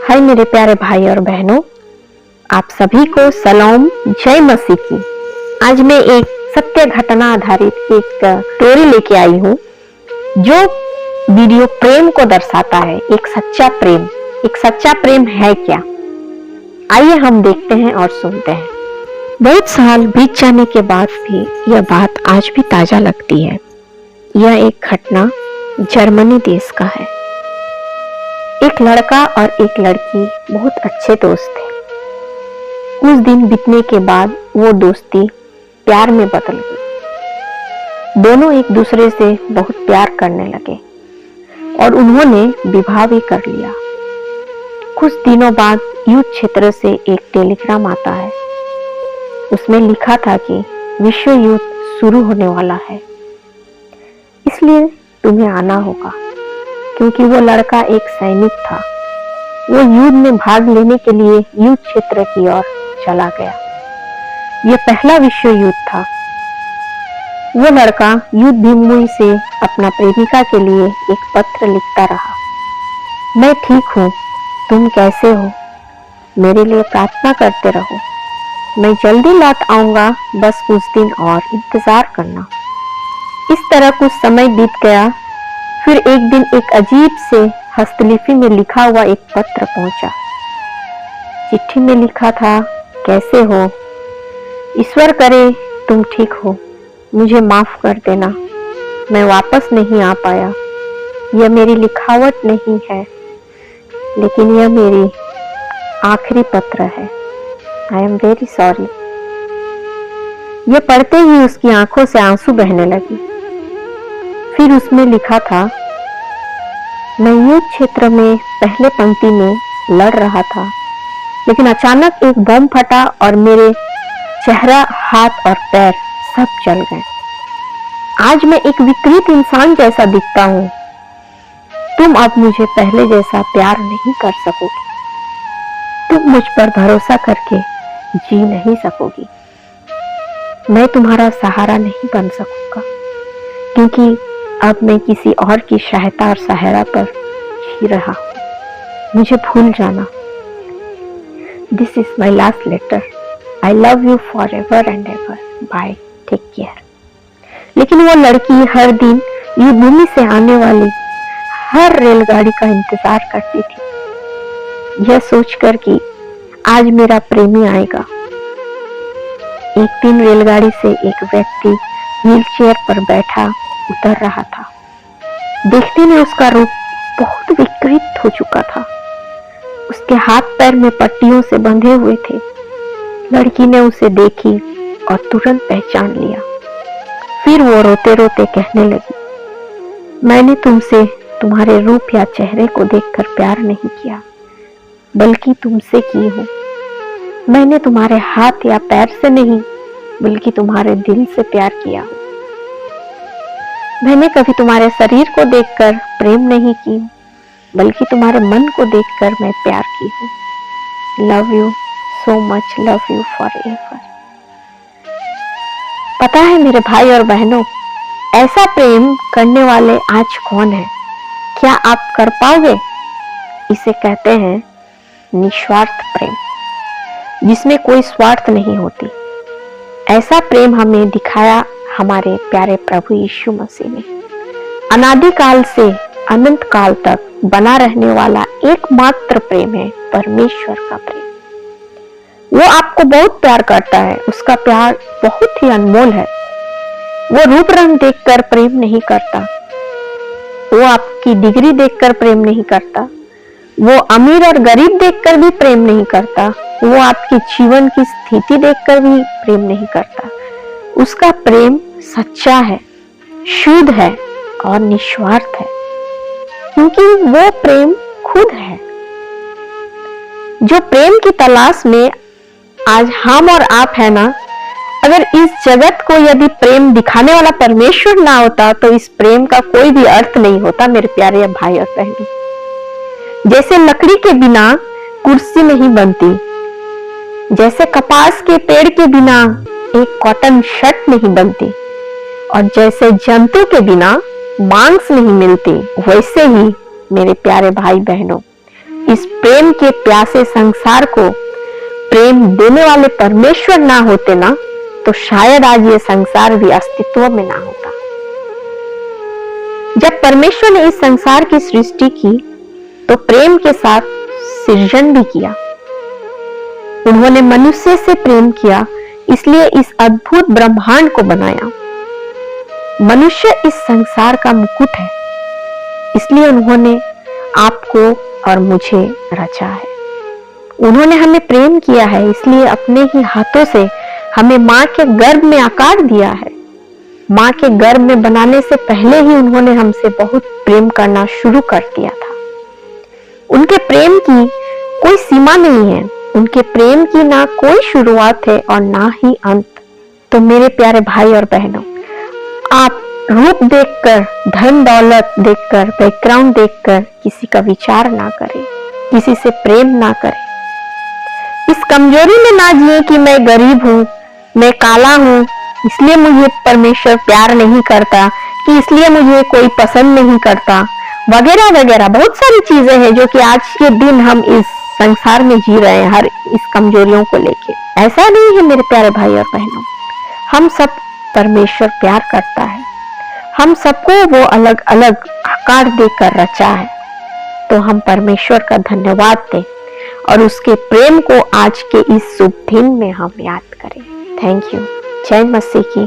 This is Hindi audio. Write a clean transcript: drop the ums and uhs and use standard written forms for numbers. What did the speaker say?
हाय मेरे प्यारे भाई और बहनों, आप सभी को सलाम, जय मसीह की। आज मैं एक सत्य घटना आधारित एक स्टोरी लेके आई हूँ जो वीडियो प्रेम को दर्शाता है। एक सच्चा प्रेम है क्या? आइए हम देखते हैं और सुनते हैं। बहुत साल बीत जाने के बाद भी यह बात आज भी ताजा लगती है। यह एक घटना जर्मनी देश का है। एक लड़का और एक लड़की बहुत अच्छे दोस्त थे। कुछ दिन बीतने के बाद वो दोस्ती प्यार में बदल गई। दोनों एक दूसरे से बहुत प्यार करने लगे और उन्होंने विवाह भी कर लिया। कुछ दिनों बाद युद्ध क्षेत्र से एक टेलीग्राम आता है। उसमें लिखा था कि विश्व युद्ध शुरू होने वाला है, इसलिए तुम्हें आना होगा। क्योंकि वो लड़का एक सैनिक था, वो युद्ध में भाग लेने के लिए युद्ध क्षेत्र की ओर चला गया। यह पहला विश्व युद्ध था। वो लड़का युद्ध भूमि से अपना प्रेमिका के लिए एक पत्र लिखता रहा। मैं ठीक हूँ, तुम कैसे हो? मेरे लिए प्रार्थना करते रहो। मैं जल्दी लौट आऊंगा, बस कुछ दिन और इंतजार करना। इस तरह कुछ समय बीत गया। फिर एक दिन एक अजीब से हस्तलिपि में लिखा हुआ एक पत्र पहुंचा। चिट्ठी में लिखा था, कैसे हो? ईश्वर करे तुम ठीक हो। मुझे माफ कर देना, मैं वापस नहीं आ पाया। यह मेरी लिखावट नहीं है, लेकिन यह मेरी आखिरी पत्र है। I am very sorry. यह पढ़ते ही उसकी आंखों से आंसू बहने लगी। फिर उसमें लिखा था, मैं युद्ध क्षेत्र में पहले पंक्ति में लड़ रहा था, लेकिन अचानक एक बम फटा और मेरे चेहरा, हाथ और पैर सब जल गए। आज मैं एक विकृत इंसान जैसा दिखता हूँ। तुम अब मुझे पहले जैसा प्यार नहीं कर सकोगी। तुम मुझ पर भरोसा करके जी नहीं सकोगी। मैं तुम्हारा सहारा नहीं बन सकूंगा, क्योंकि अब मैं किसी और की सहायता और सहारा पर जी रहा हूं। मुझे भूल जाना। This is my last letter. I love you for ever and ever. Bye, take care. लेकिन वो लड़की हर दिन युद्ध भूमि से आने वाली हर रेलगाड़ी का इंतजार करती थी, यह सोचकर कि आज मेरा प्रेमी आएगा। एक दिन रेलगाड़ी से एक व्यक्ति व्हीलचेयर पर बैठा उतर रहा था। देखने में उसका रूप बहुत विकृत हो चुका था। उसके हाथ पैर में पट्टियों से बंधे हुए थे। लड़की ने उसे देखी और तुरंत पहचान लिया। फिर वो रोते रोते कहने लगी, मैंने तुमसे तुम्हारे रूप या चेहरे को देखकर प्यार नहीं किया, बल्कि तुमसे की हूं। मैंने तुम्हारे हाथ या पैर से नहीं, बल्कि तुम्हारे दिल से प्यार किया हूं। मैंने कभी तुम्हारे शरीर को देखकर प्रेम नहीं की, बल्कि तुम्हारे मन को देखकर मैं प्यार की हूँ। Love you so much, love you forever. पता है मेरे भाई और बहनों, ऐसा प्रेम करने वाले आज कौन है? क्या आप कर पाओगे? इसे कहते हैं निस्वार्थ प्रेम, जिसमें कोई स्वार्थ नहीं होती। ऐसा प्रेम हमें दिखाया हमारे प्यारे प्रभु यीशु मसीह ने। अनादि काल से अनंत काल तक बना रहने वाला एकमात्र प्रेम है परमेश्वर का प्रेम। वो आपको बहुत प्यार करता है। उसका प्यार बहुत ही अनमोल है। वो रूप रंग देखकर प्रेम नहीं करता। वो आपकी डिग्री देखकर प्रेम नहीं करता। वो अमीर और गरीब देखकर भी प्रेम नहीं करता। वो आपकी जीवन की स्थिति देखकर भी प्रेम नहीं करता। उसका प्रेम सच्चा है, शुद्ध है और निस्वार्थ है, क्योंकि वो प्रेम खुद है। जो प्रेम की तलाश में आज हम और आप है ना, अगर इस जगत को यदि प्रेम दिखाने वाला परमेश्वर ना होता तो इस प्रेम का कोई भी अर्थ नहीं होता। मेरे प्यारे भाई और बहनों, जैसे लकड़ी के बिना कुर्सी नहीं बनती, जैसे कपास के पेड़ के बिना एक कॉटन शर्ट नहीं बनती, और जैसे जंतु के बिना मांस नहीं मिलती, वैसे ही मेरे प्यारे भाई बहनों, इस प्रेम के प्यासे संसार को प्रेम देने वाले परमेश्वर ना होते ना, तो शायद आज ये संसार भी अस्तित्व में ना होता। जब परमेश्वर ने इस संसार की सृष्टि की तो प्रेम के साथ सृजन भी किया। उन्होंने मनुष्य से प्रेम किया, इसलिए इस अद्भुत ब्रह्मांड को बनाया। मनुष्य इस संसार का मुकुट है, इसलिए उन्होंने आपको और मुझे रचा है। उन्होंने हमें प्रेम किया है, इसलिए अपने ही हाथों से हमें मां के गर्भ में आकार दिया है। मां के गर्भ में बनाने से पहले ही उन्होंने हमसे बहुत प्रेम करना शुरू कर दिया था। उनके प्रेम की कोई सीमा नहीं है, उनके प्रेम की ना कोई शुरुआत है और ना ही अंत। तो मेरे प्यारे भाई और बहनों, आप रूप देखकर, धन दौलत देखकर, बैकग्राउंड देखकर किसी का विचार ना करें, किसी से प्रेम ना करें। इस कमजोरी में ना जिए कि मैं गरीब हूं, मैं काला हूं, इसलिए मुझे परमेश्वर प्यार नहीं करता, कि इसलिए मुझे कोई पसंद नहीं करता, वगैरह वगैरह। बहुत सारी चीजें हैं जो कि आज के दिन हम इस संसार में जी रहे हैं, हर इस कमजोरियों को लेके। ऐसा नहीं है मेरे प्यारे भाई और बहनों, हम सब परमेश्वर प्यार करता है, हम सबको वो अलग अलग आकार देकर रचा है। तो हम परमेश्वर का धन्यवाद दें और उसके प्रेम को आज के इस शुभ दिन में हम याद करें। Thank you. जय मसीह की।